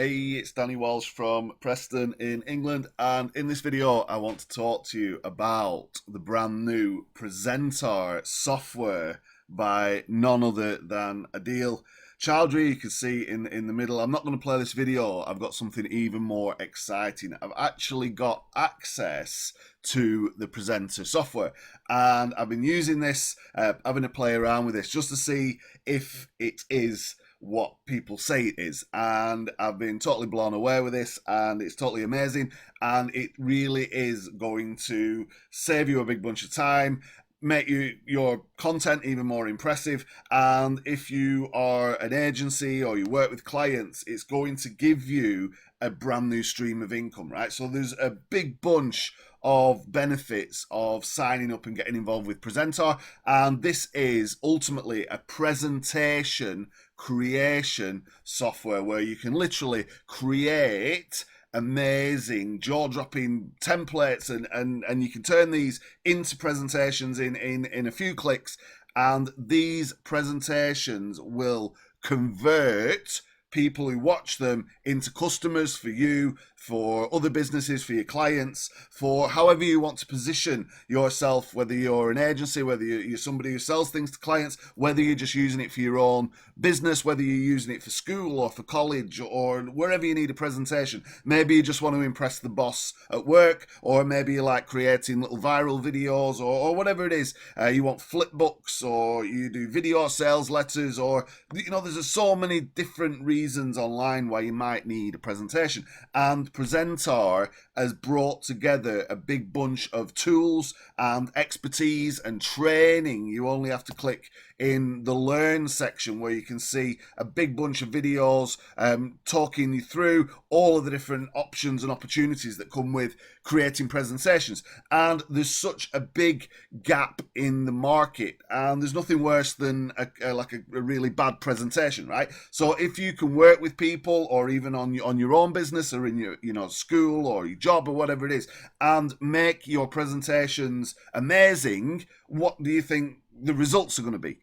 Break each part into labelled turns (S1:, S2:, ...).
S1: Hey, it's Danny Walsh from Preston in England, and in this video, I want to talk to you about the brand new Prezentar software by none other than Adil Chowdhury. You can see in the middle. I'm not going to play this video. I've got something even more exciting. I've actually got access to the Prezentar software, and I've been using this, having a play around with this just to see if it is what people say it is, and I've been totally blown away with this, and it's totally amazing, and it really is going to save you a big bunch of time, make your content even more impressive, and if you are an agency or you work with clients, it's going to give you a brand new stream of income, right? So there's a big bunch of benefits of signing up and getting involved with Prezentar, and this is ultimately a presentation creation software where you can literally create amazing jaw-dropping templates, and you can turn these into presentations in a few clicks, and these presentations will convert people who watch them into customers for you, for other businesses, for your clients, for however you want to position yourself, whether you're an agency, whether you're somebody who sells things to clients, whether you're just using it for your own business, whether you're using it for school or for college or wherever you need a presentation. Maybe you just want to impress the boss at work, or maybe you like creating little viral videos, or whatever it is. You want flip books, or you do video sales letters, or there's so many different reasons online why you might need a presentation, and Prezentar has brought together a big bunch of tools and expertise and training. You only have to click in the learn section where you can see a big bunch of videos talking you through all of the different options and opportunities that come with creating presentations. And there's such a big gap in the market, and there's nothing worse than a really bad presentation, right? So if you can work with people, or even on your own business, or in your school or your job or whatever it is, and make your presentations amazing, what do you think the results are going to be?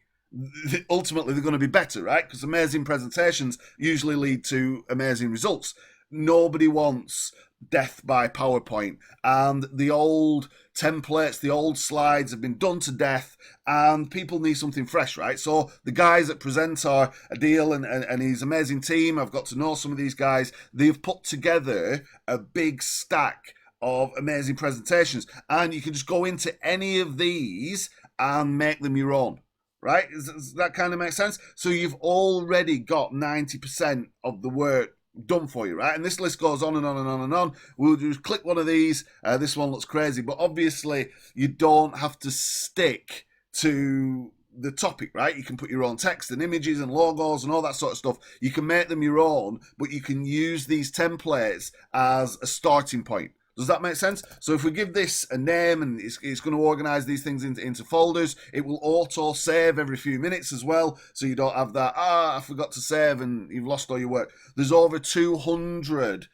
S1: Ultimately, they're going to be better, right? Because amazing presentations usually lead to amazing results. Nobody wants death by PowerPoint, and the old templates, the old slides have been done to death, and people need something fresh, right? So the guys at Prezentar, Adil and his amazing team, I've got to know some of these guys, they've put together a big stack of amazing presentations, and you can just go into any of these and make them your own. Right? Does that kind of make sense? So you've already got 90% of the work done for you, right? And this list goes on and on and on and on. We'll just click one of these. This one looks crazy, but obviously you don't have to stick to the topic, right? You can put your own text and images and logos and all that sort of stuff. You can make them your own, but you can use these templates as a starting point. Does that make sense? So if we give this a name, and it's going to organize these things into folders, it will auto save every few minutes as well, so you don't have that, I forgot to save and you've lost all your work. There's over 200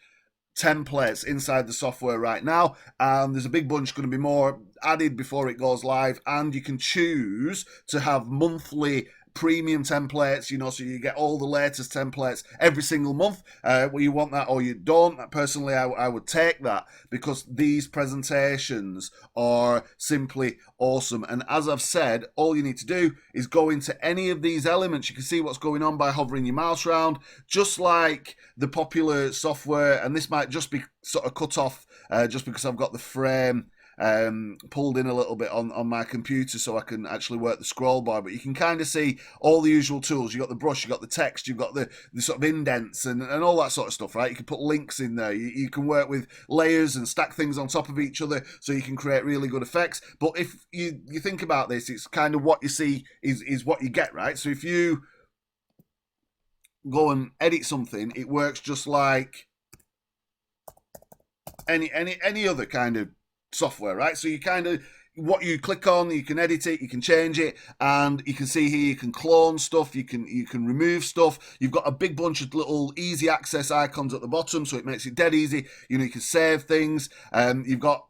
S1: templates inside the software right now, and there's a big bunch going to be more added before it goes live, and you can choose to have monthly premium templates, so you get all the latest templates every single month. Well, you want that or you don't. Personally, I would take that, because these presentations are simply awesome. And as I've said, all you need to do is go into any of these elements. You can see what's going on by hovering your mouse around, just like the popular software. And this might just be sort of cut off just because I've got the frame pulled in a little bit on my computer so I can actually work the scroll bar, but you can kind of see all the usual tools. You've got the brush, you've got the text, you've got the sort of indents and all that sort of stuff, right? You can put links in there, you can work with layers and stack things on top of each other so you can create really good effects. But if you think about this, it's kind of what you see is what you get, right? So if you go and edit something, it works just like any other kind of software, right? So you kind of, what you click on, you can edit it, you can change it, and you can see here you can clone stuff, you can remove stuff. You've got a big bunch of little easy access icons at the bottom, so it makes it dead easy. You can save things. You've got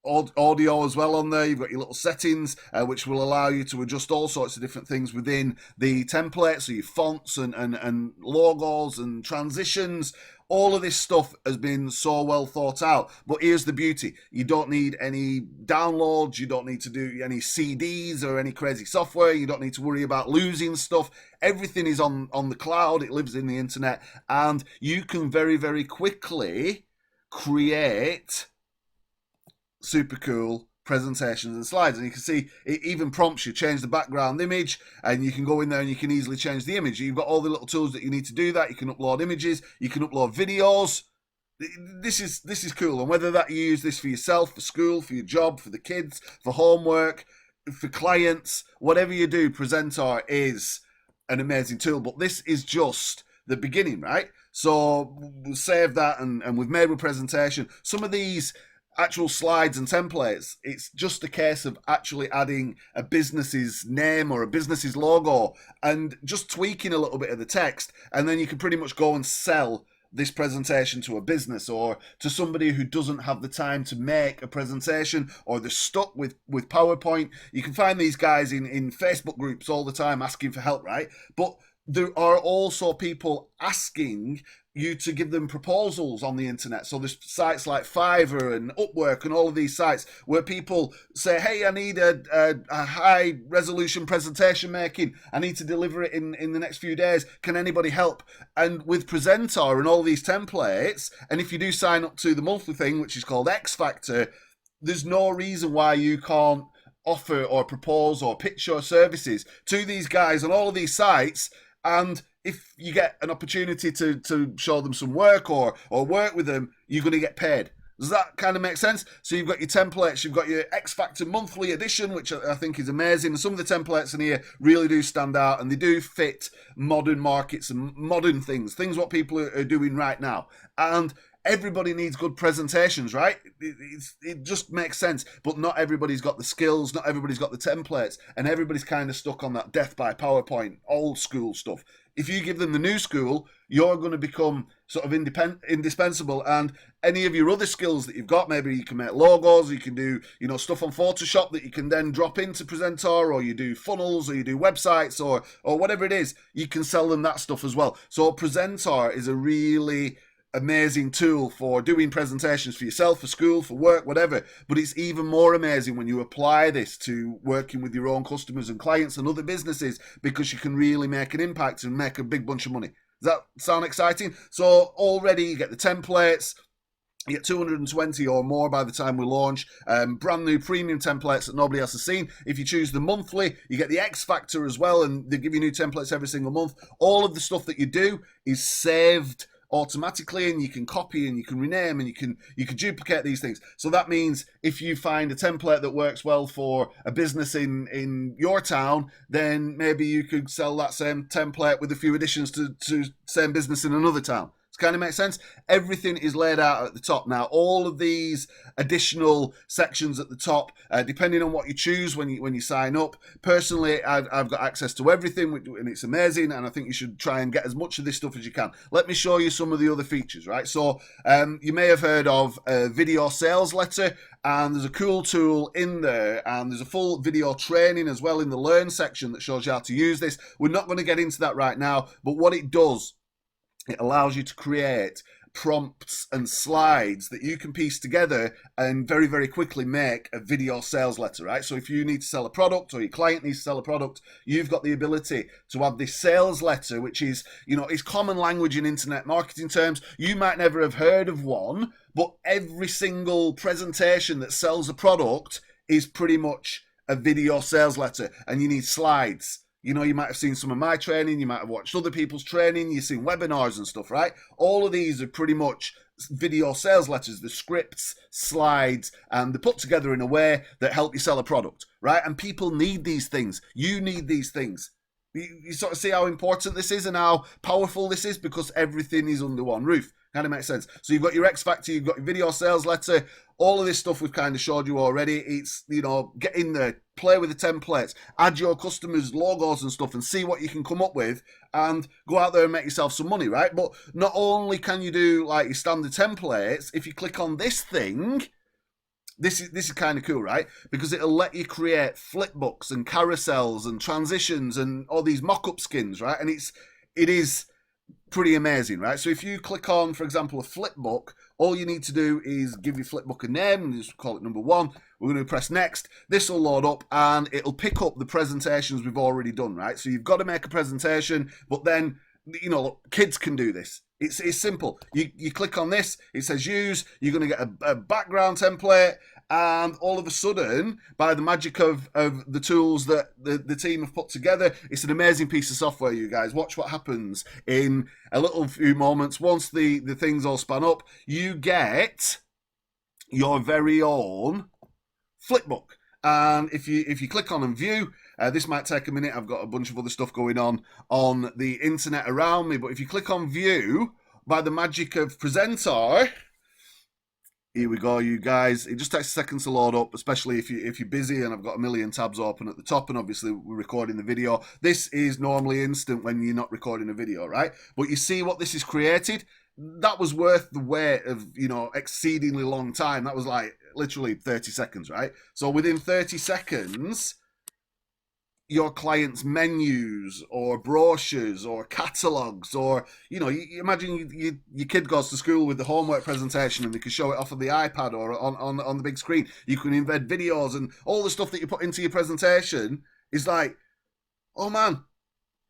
S1: audio as well on there. You've got your little settings, which will allow you to adjust all sorts of different things within the template. So your fonts and logos and transitions. All of this stuff has been so well thought out. But here's the beauty. You don't need any downloads. You don't need to do any CDs or any crazy software. You don't need to worry about losing stuff. Everything is on the cloud. It lives in the internet. And you can very, very quickly create super cool presentations and slides. And you can see it even prompts you, change the background image, and you can go in there and you can easily change the image. You've got all the little tools that you need to do that. You can upload images, you can upload videos. This is cool. And whether that you use this for yourself, for school, for your job, for the kids, for homework, for clients, whatever you do, Prezentar is an amazing tool. But this is just the beginning, right? So we'll save that, and we've made a presentation. Some of these actual slides and templates, it's just a case of actually adding a business's name or a business's logo and just tweaking a little bit of the text, and then you can pretty much go and sell this presentation to a business or to somebody who doesn't have the time to make a presentation, or they're stuck with PowerPoint. You can find these guys in Facebook groups all the time asking for help, right? But there are also people asking you to give them proposals on the internet. So there's sites like Fiverr and Upwork and all of these sites where people say, hey, I need a high resolution presentation making. I need to deliver it in the next few days. Can anybody help? And with Prezentar and all these templates, and if you do sign up to the monthly thing, which is called X Factor, there's no reason why you can't offer or propose or pitch your services to these guys on all of these sites. And if you get an opportunity to show them some work or work with them, you're going to get paid. Does that kind of make sense? So you've got your templates, you've got your X Factor monthly edition, which I think is amazing. And some of the templates in here really do stand out, and they do fit modern markets and modern things what people are doing right now. And everybody needs good presentations, right? It just makes sense. But not everybody's got the skills, not everybody's got the templates, and everybody's kind of stuck on that death by PowerPoint, old school stuff. If you give them the new school, you're going to become sort of indispensable. And any of your other skills that you've got, maybe you can make logos, you can do, stuff on Photoshop that you can then drop into Prezentar, or you do funnels, or you do websites, or whatever it is, you can sell them that stuff as well. So Prezentar is a really amazing tool for doing presentations for yourself, for school, for work, whatever. But it's even more amazing when you apply this to working with your own customers and clients and other businesses, because you can really make an impact and make a big bunch of money. Does that sound exciting? So already you get the templates. You get 220 or more by the time we launch. Brand new premium templates that nobody else has seen. If you choose the monthly, you get the X Factor as well, and they give you new templates every single month. All of the stuff that you do is saved automatically, and you can copy and you can rename and you can duplicate these things. So that means if you find a template that works well for a business in your town, then maybe you could sell that same template with a few additions to same business in another town. It kind of makes sense. Everything is laid out at the top. Now, all of these additional sections at the top, depending on what you choose when you sign up. Personally, I've got access to everything, and it's amazing, and I think you should try and get as much of this stuff as you can. Let me show you some of the other features, right? So you may have heard of a video sales letter, and there's a cool tool in there, and there's a full video training as well in the Learn section that shows you how to use this. We're not going to get into that right now, but what it does, it allows you to create prompts and slides that you can piece together and very, very quickly make a video sales letter, right? So if you need to sell a product, or your client needs to sell a product, you've got the ability to have this sales letter, which is, is common language in internet marketing terms. You might never have heard of one, but every single presentation that sells a product is pretty much a video sales letter, and you need slides. You might have seen some of my training, you might have watched other people's training, you've seen webinars and stuff, right? All of these are pretty much video sales letters, the scripts, slides, and they're put together in a way that help you sell a product, right? And people need these things. You need these things. You sort of see how important this is and how powerful this is, because everything is under one roof. Kind of makes sense. So you've got your X Factor, you've got your video sales letter, all of this stuff we've kind of showed you already. It's, get in there, play with the templates, add your customers' logos and stuff, and see what you can come up with, and go out there and make yourself some money, right? But not only can you do like your standard templates, if you click on this thing, this is kind of cool, right? Because it'll let you create flipbooks and carousels and transitions and all these mock-up skins, right? And it is pretty amazing, right? So if you click on, for example, a flipbook, all you need to do is give your flipbook a name and just call it number 1. We're going to press next. This will load up and it'll pick up the presentations we've already done, right? So you've got to make a presentation, but then, you know, look, kids can do this. It's simple. You click on this, it says use, you're going to get a background template, and all of a sudden, by the magic of the tools that the team have put together, it's an amazing piece of software, you guys. Watch what happens in a little few moments. Once the things all span up, you get your very own flipbook. And if you click on and view, this might take a minute. I've got a bunch of other stuff going on the internet around me. But if you click on view, by the magic of Prezentar, here we go, you guys. It just takes seconds to load up, especially if you're busy, and I've got a million tabs open at the top, and obviously we're recording the video. This is normally instant when you're not recording a video, right? But you see what this is created? That was worth the wait of, you know, exceedingly long time. That was like literally 30 seconds, right? So within 30 seconds, your clients' menus or brochures or catalogs, or, you know, you imagine your kid goes to school with the homework presentation and they can show it off of the iPad or on the big screen. You can embed videos, and all the stuff that you put into your presentation is like, oh man,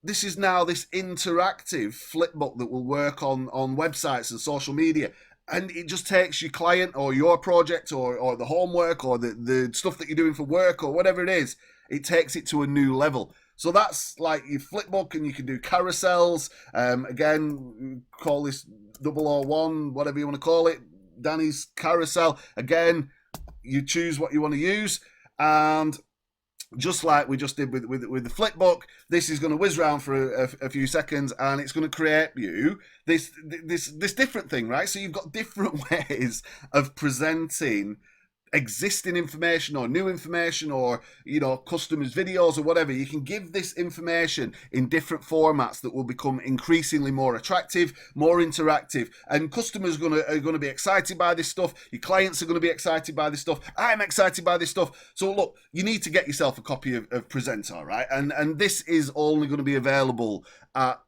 S1: this is now this interactive flipbook that will work on websites and social media. And it just takes your client or your project or the homework or the stuff that you're doing for work or whatever it is, it takes it to a new level. So that's like your flipbook, and you can do carousels. Again, call this 001, whatever you want to call it, Danny's carousel. Again, you choose what you want to use, and just like we just did with the flipbook, this is going to whiz around for a few seconds, and it's going to create you this different thing, right? So you've got different ways of presenting existing information or new information, or, you know, customers' videos or whatever. You can give this information in different formats that will become increasingly more attractive, more interactive, and customers are going to be excited by this stuff. Your clients are going to be excited by this stuff. I'm excited by this stuff. So look, you need to get yourself a copy of Prezentar, right? And this is only going to be available at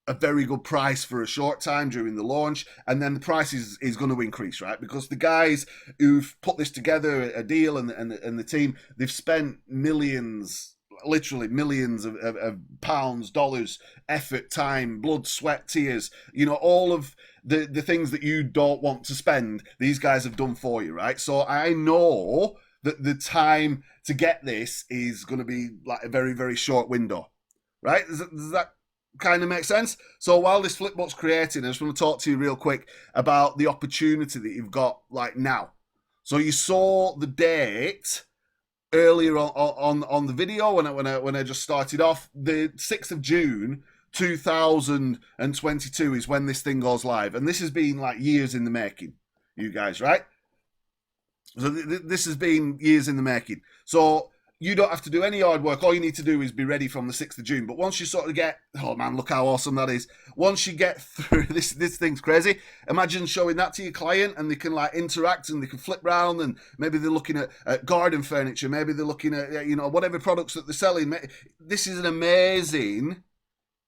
S1: a very good price for a short time during the launch, and then the price is going to increase, right? Because the guys who've put this together, a deal, and the team, they've spent millions, literally millions of pounds, dollars, effort, time, blood, sweat, tears, you know, all of the things that you don't want to spend, these guys have done for you, right? So I know that the time to get this is going to be like a very, very short window, right? Does that kind of makes sense? So while this flipbook's creating, I just want to talk to you real quick about the opportunity that you've got like now. So you saw the date earlier on the video when I just started off. The 6th of June 2022 is when this thing goes live, and this has been like years in the making, you guys, right? So this has been years in the making. So you don't have to do any hard work. All you need to do is be ready from the 6th of June. But once you sort of get, oh man, look how awesome that is. Once you get through, this thing's crazy. Imagine showing that to your client and they can like interact and they can flip around, and maybe they're looking at garden furniture. Maybe they're looking at, you know, whatever products that they're selling. This is an amazing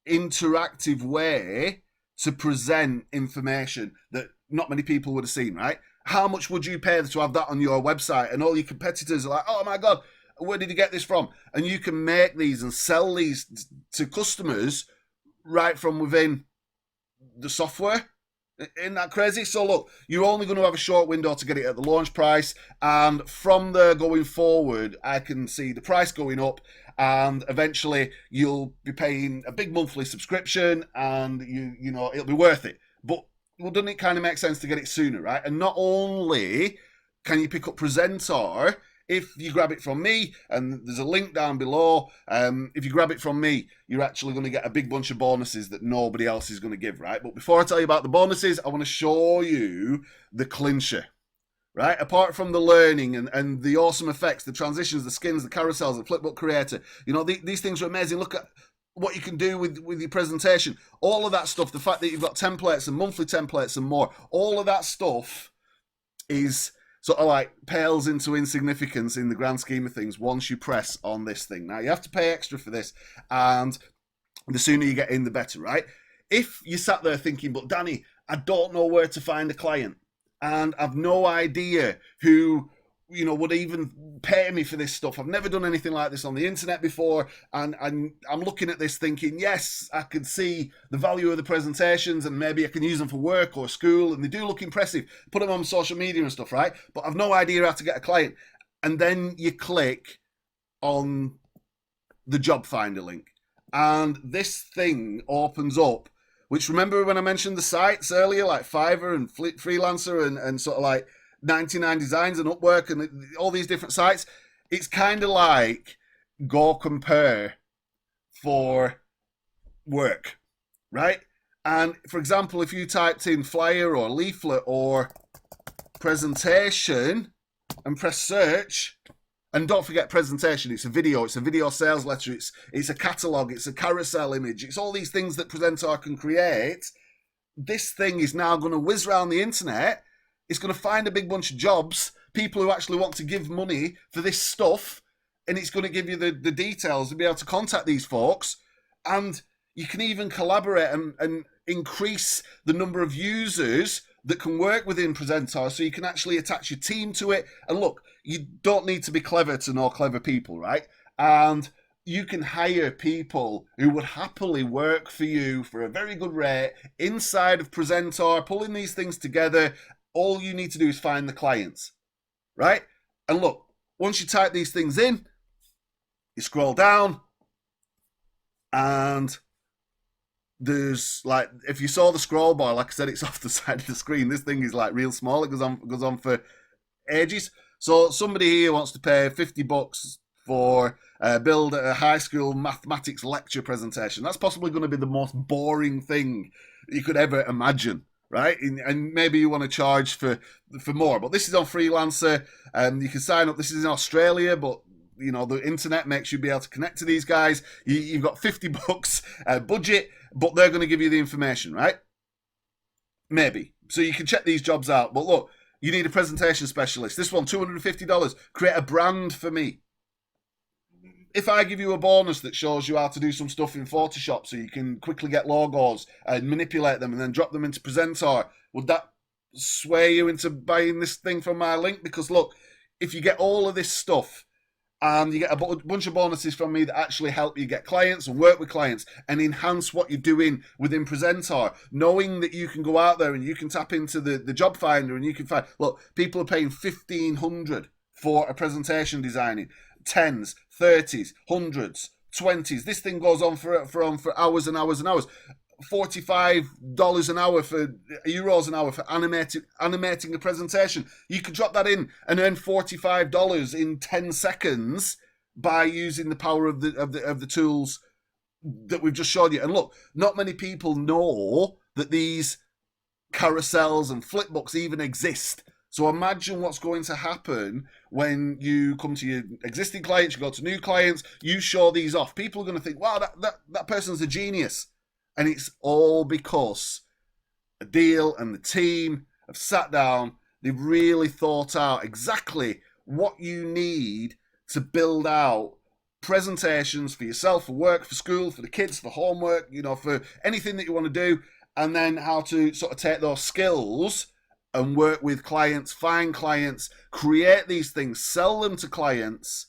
S1: interactive way to present information that not many people would have seen, right? How much would you pay to have that on your website? And all your competitors are like, oh my God, where did you get this from? And you can make these and sell these to customers right from within the software. Isn't that crazy? So look, you're only going to have a short window to get it at the launch price, and from there going forward, I can see the price going up, and eventually you'll be paying a big monthly subscription, and you know it'll be worth it. But well, doesn't it kind of make sense to get it sooner, right? And not only can you pick up Prezentar, if you grab it from me, and there's a link down below, if you grab it from me, you're actually going to get a big bunch of bonuses that nobody else is going to give, right? But before I tell you about the bonuses, I want to show you the clincher, right? Apart from the learning and the awesome effects, the transitions, the skins, the carousels, the flipbook creator, you know, these things are amazing. Look at what you can do with your presentation. All of that stuff, the fact that you've got templates and monthly templates and more, all of that stuff is sort of like pales into insignificance in the grand scheme of things once you press on this thing. Now, you have to pay extra for this, and the sooner you get in, the better, right? If you sat there thinking, but Danny, I don't know where to find a client, and I've no idea who would even pay me for this stuff. I've never done anything like this on the internet before, and I'm looking at this thinking, yes, I could see the value of the presentations, and maybe I can use them for work or school, and they do look impressive. Put them on social media and stuff, right? But I've no idea how to get a client. And then you click on the job finder link, and this thing opens up. Which, remember when I mentioned the sites earlier, like Fiverr and Freelancer and sort of like 99 Designs and Upwork and all these different sites? It's kind of like Go Compare for work, right? And for example, if you typed in flyer or leaflet or presentation and press search, and don't forget presentation, it's a video sales letter, it's a catalogue, it's a carousel image, it's all these things that Prezentar can create. This thing is now going to whiz around the internet. It's going to find a big bunch of jobs, people who actually want to give money for this stuff, and it's going to give you the details to be able to contact these folks. And you can even collaborate and increase the number of users that can work within Prezentar, so you can actually attach your team to it. And look, you don't need to be clever to know clever people, right? And you can hire people who would happily work for you for a very good rate inside of Prezentar, pulling these things together. All you need to do is find the clients, right? And look, once you type these things in, you scroll down, and there's like, if you saw the scroll bar, like I said, it's off the side of the screen. This thing is like real small. It goes on for ages. So somebody here wants to pay $50 for build a high school mathematics lecture presentation. That's possibly going to be the most boring thing you could ever imagine, right? And maybe you want to charge for more. But this is on Freelancer. You can sign up. This is in Australia, but the internet makes you be able to connect to these guys. You've got $50 budget, but they're going to give you the information, right? Maybe. So you can check these jobs out. But look, you need a presentation specialist. This one, $250. Create a brand for me. If I give you a bonus that shows you how to do some stuff in Photoshop so you can quickly get logos and manipulate them and then drop them into Prezentar, would that sway you into buying this thing from my link? Because look, if you get all of this stuff, and you get a bunch of bonuses from me that actually help you get clients and work with clients and enhance what you're doing within Prezentar, knowing that you can go out there and you can tap into the job finder and you can find, look, people are paying $1,500 for a presentation designing, 10s, 30s, 100s, 20s. This thing goes on for hours and hours and hours. $45 an hour for euros an hour for animating a presentation. You could drop that in and earn $45 in 10 seconds by using the power of the tools that we've just showed you. And look, not many people know that these carousels and flipbooks even exist. So imagine what's going to happen when you come to your existing clients, you go to new clients, you show these off. People are going to think, wow, that person's a genius. And it's all because Adil and the team have sat down, they've really thought out exactly what you need to build out presentations for yourself, for work, for school, for the kids, for homework, for anything that you want to do, and then how to sort of take those skills and work with clients, find clients, create these things, sell them to clients.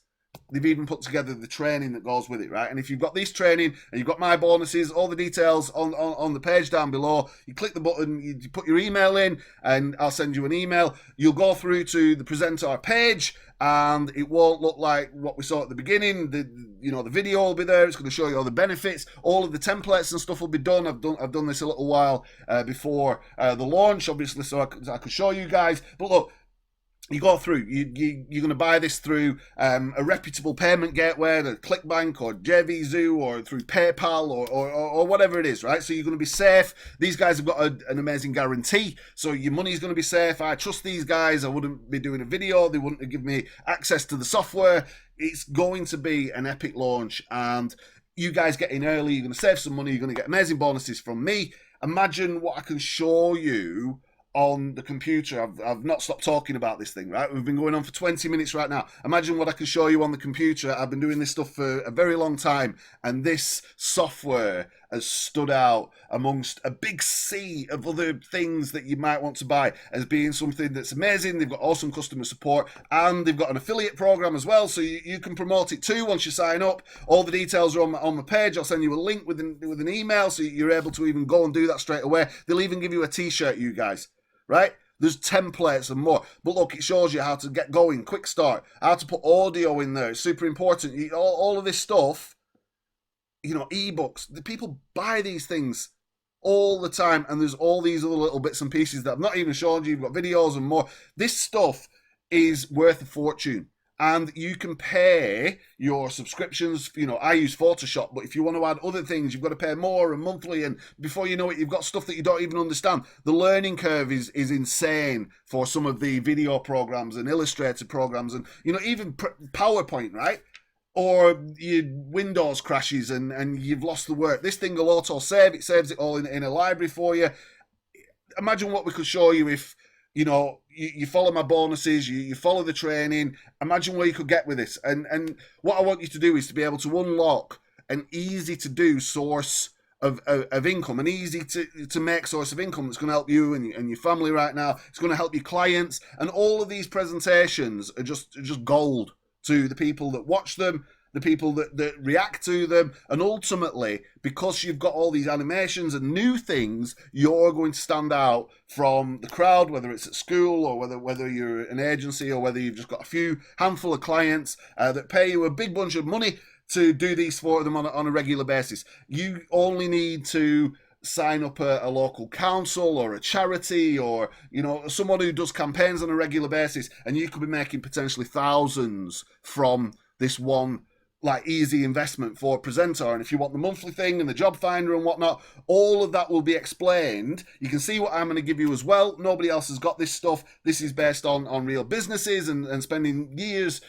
S1: They've even put together the training that goes with it, right? And if you've got this training and you've got my bonuses, all the details on the page down below, you click the button, you put your email in, and I'll send you an email. You'll go through to the Prezentar page, and it won't look like what we saw at the beginning. The video will be there. It's going to show you all the benefits. All of the templates and stuff will be done. I've done this a little while before the launch, obviously, so I could show you guys. But look, you go through, you're going to buy this through a reputable payment gateway, the ClickBank or JVZoo, or through PayPal or whatever it is, right? So you're going to be safe. These guys have got an amazing guarantee, so your money's going to be safe. I trust these guys. I wouldn't be doing a video. They wouldn't give me access to the software. It's going to be an epic launch, and you guys get in early. You're going to save some money. You're going to get amazing bonuses from me. Imagine what I can show you on the computer. I've not stopped talking about this thing, right? We've been going on for 20 minutes right now. Imagine what I can show you on the computer. I've been doing this stuff for a very long time, and this software has stood out amongst a big sea of other things that you might want to buy as being something that's amazing. They've got awesome customer support, and they've got an affiliate program as well, so you can promote it too once you sign up. All the details are on my page. I'll send you a link with an email, so you're able to even go and do that straight away. They'll even give you a t-shirt, you guys. Right? There's templates and more. But look, it shows you how to get going, quick start, how to put audio in there. It's super important. All of this stuff, ebooks, the people buy these things all the time, and there's all these other little bits and pieces that I've not even shown you. You've got videos and more. This stuff is worth a fortune. And you can pay your subscriptions. I use Photoshop, but if you want to add other things, you've got to pay more and monthly. And before you know it, you've got stuff that you don't even understand. The learning curve is insane for some of the video programs and Illustrator programs, and even PowerPoint, right? Or your Windows crashes and you've lost the work. This thing will auto save. It saves it all in a library for you. Imagine what we could show you if you follow my bonuses, you follow the training. Imagine where you could get with this. And what I want you to do is to be able to unlock an easy to do source of income, an easy to make source of income that's going to help you and your family right now. It's going to help your clients. And all of these presentations are just gold to the people that watch them, the people that react to them, and ultimately, because you've got all these animations and new things, you're going to stand out from the crowd, whether it's at school or whether you're an agency or whether you've just got a handful of clients that pay you a big bunch of money to do these for them on a regular basis. You only need to sign up a local council or a charity or someone who does campaigns on a regular basis, and you could be making potentially thousands from this one easy investment for Prezentar. And if you want the monthly thing and the job finder and whatnot, all of that will be explained. You can see what I'm going to give you as well. Nobody else has got this stuff. This is based on real businesses and spending years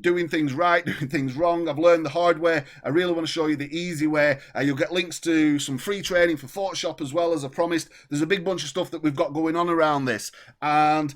S1: doing things right, doing things wrong. I've learned the hard way. I really want to show you the easy way. You'll get links to some free training for Photoshop as well, as I promised. There's a big bunch of stuff that we've got going on around this. And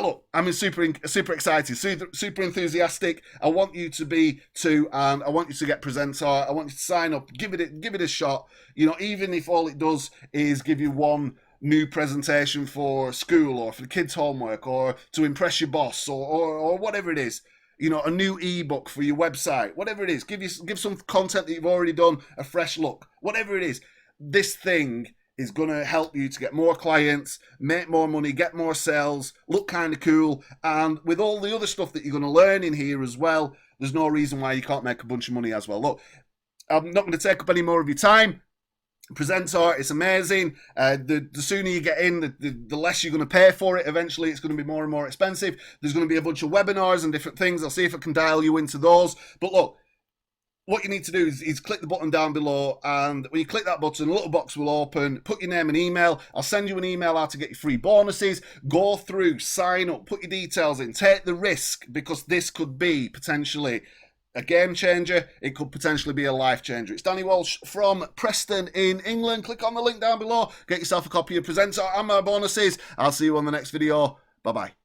S1: look, I'm super excited, super enthusiastic. I want you to be too, and I want you to get Prezentar. I want you to sign up, give it a shot. Even if all it does is give you one new presentation for school or for the kids' homework or to impress your boss or whatever it is. A new ebook for your website, whatever it is. Give some content that you've already done a fresh look, whatever it is. This thing is going to help you to get more clients, make more money, get more sales, look kind of cool. And with all the other stuff that you're going to learn in here as well, there's no reason why you can't make a bunch of money as well. Look, I'm not going to take up any more of your time. Prezentar, it's amazing. The sooner you get in, the less you're going to pay for it. Eventually, it's going to be more and more expensive. There's going to be a bunch of webinars and different things. I'll see if I can dial you into those. But look, what you need to do is click the button down below, and when you click that button, a little box will open. Put your name and email. I'll send you an email out to get your free bonuses. Go through, sign up, put your details in, take the risk, because this could be potentially a game changer. It could potentially be a life changer. It's Danny Walsh from Preston in England. Click on the link down below. Get yourself a copy of Prezentar and my bonuses. I'll see you on the next video. Bye-bye.